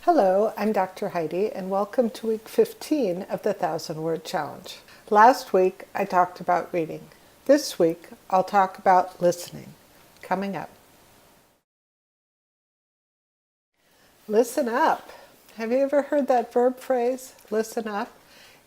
Hello, I'm Dr. Heidi, and welcome to week 15 of the 1,000-Word Challenge. Last week, I talked about reading. This week, I'll talk about listening. Coming up. Listen up. Have you ever heard that verb phrase, listen up?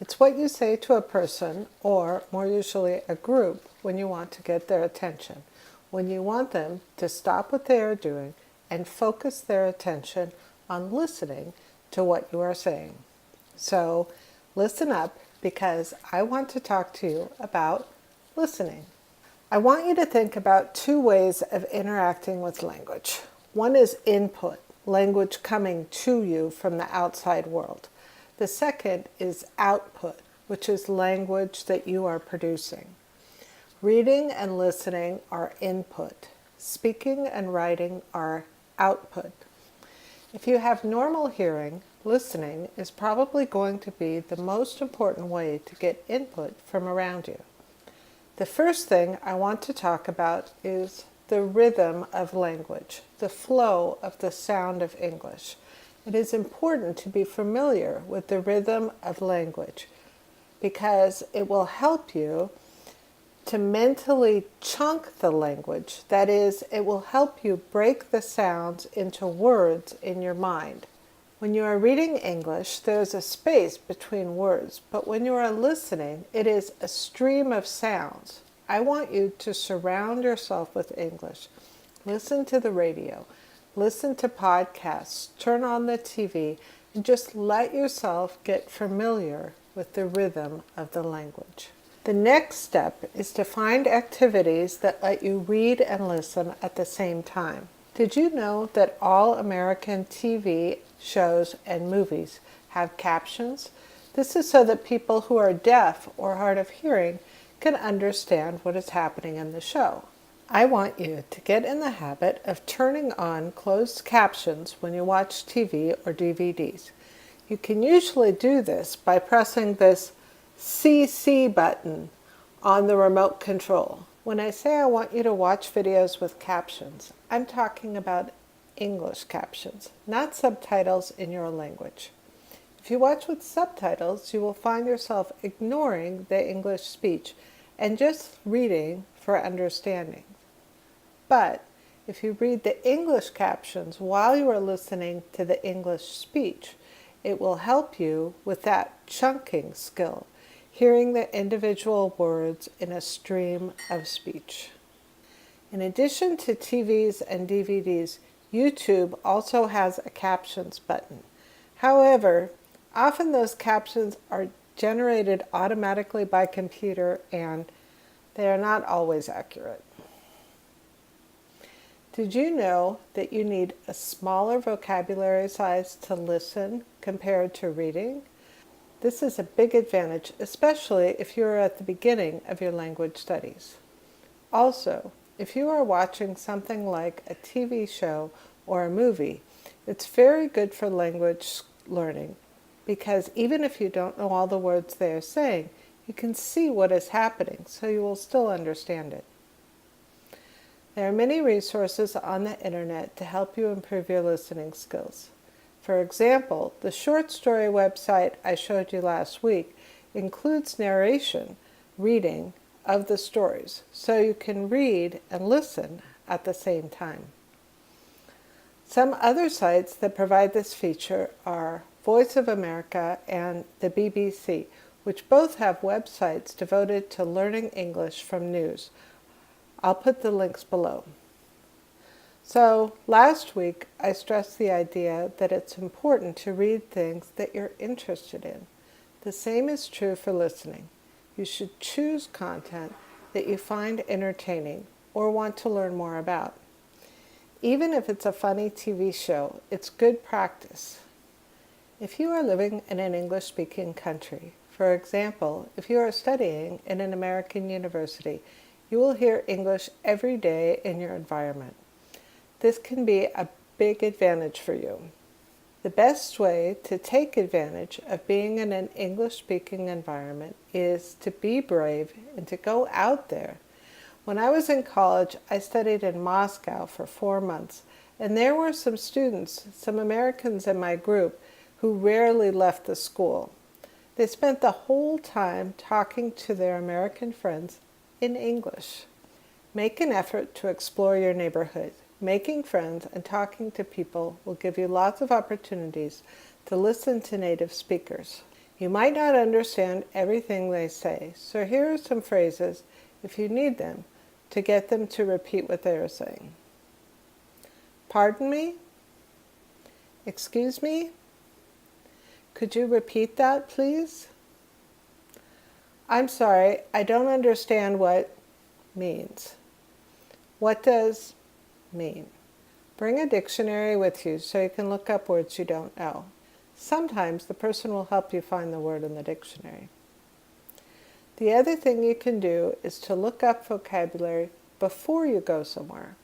It's what you say to a person, or more usually a group, when you want to get their attention, when you want them to stop what they are doing and focus their attention on listening to what you are saying. So listen up, because I want to talk to you about listening. I want you to think about two ways of interacting with language. One is input, language coming to you from the outside world. The second is output, which is language that you are producing. Reading and listening are input. Speaking and writing are output. If you have normal hearing, listening is probably going to be the most important way to get input from around you. The first thing I want to talk about is the rhythm of language, the flow of the sound of English. It is important to be familiar with the rhythm of language because it will help you to mentally chunk the language. That is, it will help you break the sounds into words in your mind. When you are reading English, there is a space between words, but when you are listening, it is a stream of sounds. I want you to surround yourself with English. Listen to the radio, listen to podcasts, turn on the TV, and just let yourself get familiar with the rhythm of the language. The next step is to find activities that let you read and listen at the same time. Did you know that all American TV shows and movies have captions? This is so that people who are deaf or hard of hearing can understand what is happening in the show. I want you to get in the habit of turning on closed captions when you watch TV or DVDs. You can usually do this by pressing this CC button on the remote control. When I say I want you to watch videos with captions, I'm talking about English captions, not subtitles in your language. If you watch with subtitles, you will find yourself ignoring the English speech and just reading for understanding. But if you read the English captions while you are listening to the English speech, it will help you with that chunking skill, hearing the individual words in a stream of speech. In addition to TVs and DVDs, YouTube also has a captions button. However, often those captions are generated automatically by computer and they are not always accurate. Did you know that you need a smaller vocabulary size to listen compared to reading? This is a big advantage, especially if you are at the beginning of your language studies. Also, if you are watching something like a TV show or a movie, it's very good for language learning because even if you don't know all the words they are saying, you can see what is happening, so you will still understand it. There are many resources on the internet to help you improve your listening skills. For example, the short story website I showed you last week includes narration, reading of the stories, so you can read and listen at the same time. Some other sites that provide this feature are Voice of America and the BBC, which both have websites devoted to learning English from news. I'll put the links below. So last week, I stressed the idea that it's important to read things that you're interested in. The same is true for listening. You should choose content that you find entertaining or want to learn more about. Even if it's a funny TV show, it's good practice. If you are living in an English-speaking country, for example, if you are studying in an American university, you will hear English every day in your environment. This can be a big advantage for you. The best way to take advantage of being in an English-speaking environment is to be brave and to go out there. When I was in college, I studied in Moscow for 4 months, And there were some students, some Americans in my group, who rarely left the school. They spent the whole time talking to their American friends in English. Make an effort to explore your neighborhood. Making friends and talking to people will give you lots of opportunities to listen to native speakers. You might not understand everything they say, so here are some phrases, if you need them, to get them to repeat what they are saying. Pardon me? Excuse me? Could you repeat that, please? I'm sorry, I don't understand what means. What does mean? Bring a dictionary with you so you can look up words you don't know. Sometimes the person will help you find the word in the dictionary. The other thing you can do is to look up vocabulary before you go somewhere.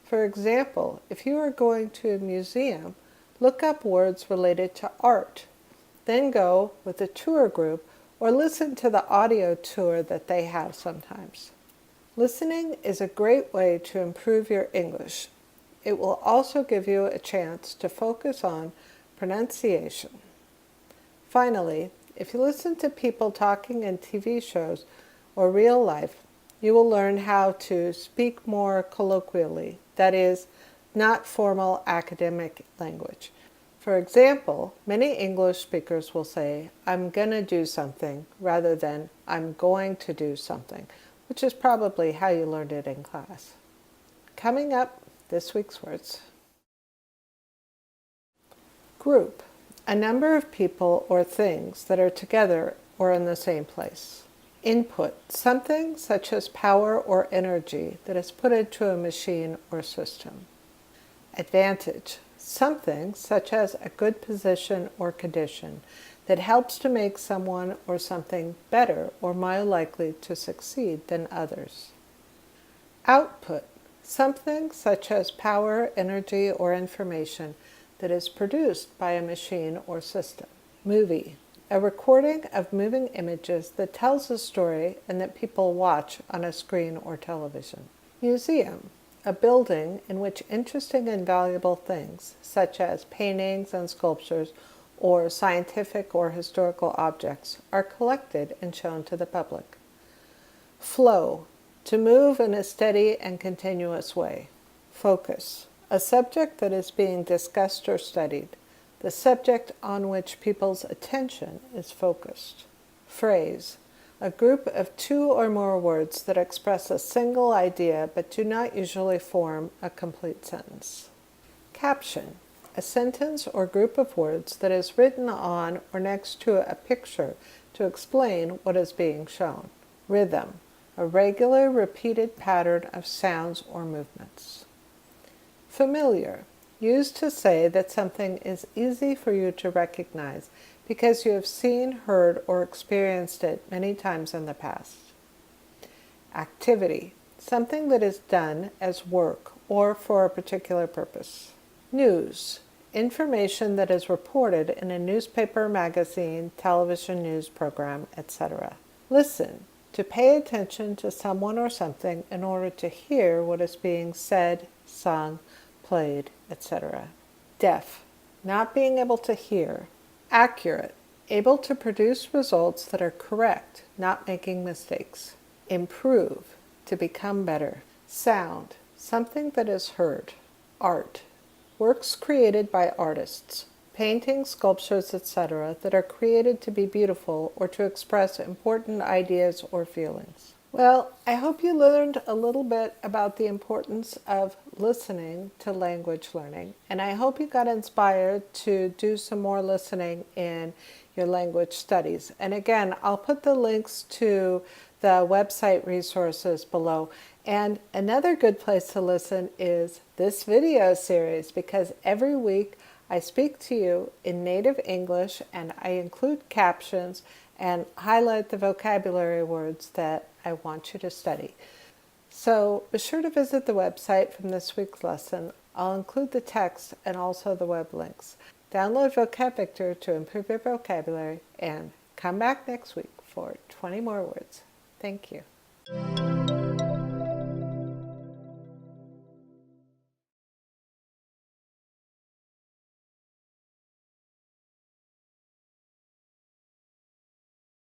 For example, if you are going to a museum, look up words related to art. Then go with a tour group or listen to the audio tour that they have sometimes. Listening is a great way to improve your English. It will also give you a chance to focus on pronunciation. Finally, if you listen to people talking in TV shows or real life, you will learn how to speak more colloquially, that is, not formal academic language. For example, many English speakers will say, I'm gonna do something, rather than I'm going to do something, which is probably how you learned it in class. Coming up, this week's words. Group, a number of people or things that are together or in the same place. Input, something such as power or energy that is put into a machine or system. Advantage, something such as a good position or condition that helps to make someone or something better or more likely to succeed than others. Output, something such as power, energy, or information that is produced by a machine or system. Movie, a recording of moving images that tells a story and that people watch on a screen or television. Museum, a building in which interesting and valuable things, such as paintings and sculptures, or scientific or historical objects, are collected and shown to the public. Flow, to move in a steady and continuous way. Focus, a subject that is being discussed or studied, the subject on which people's attention is focused. Phrase, a group of two or more words that express a single idea but do not usually form a complete sentence. Caption, a sentence or group of words that is written on or next to a picture to explain what is being shown. Rhythm, a regular repeated pattern of sounds or movements. Familiar, used to say that something is easy for you to recognize because you have seen, heard, or experienced it many times in the past. Activity, something that is done as work or for a particular purpose. News, information that is reported in a newspaper, magazine, television news program, etc. Listen, to pay attention to someone or something in order to hear what is being said, sung, played, etc. Deaf, not being able to hear. Accurate, able to produce results that are correct, not making mistakes. Improve, to become better. Sound, something that is heard. Art, works created by artists, paintings, sculptures, etc., that are created to be beautiful or to express important ideas or feelings. Well, I hope you learned a little bit about the importance of listening to language learning, and I hope you got inspired to do some more listening in your language studies. And again, I'll put the links to the website resources below. And another good place to listen is this video series, because every week I speak to you in native English and I include captions and highlight the vocabulary words that I want you to study. So be sure to visit the website from this week's lesson. I'll include the text and also the web links. Download Vocab Victor to improve your vocabulary and come back next week for 20 more words. Thank you.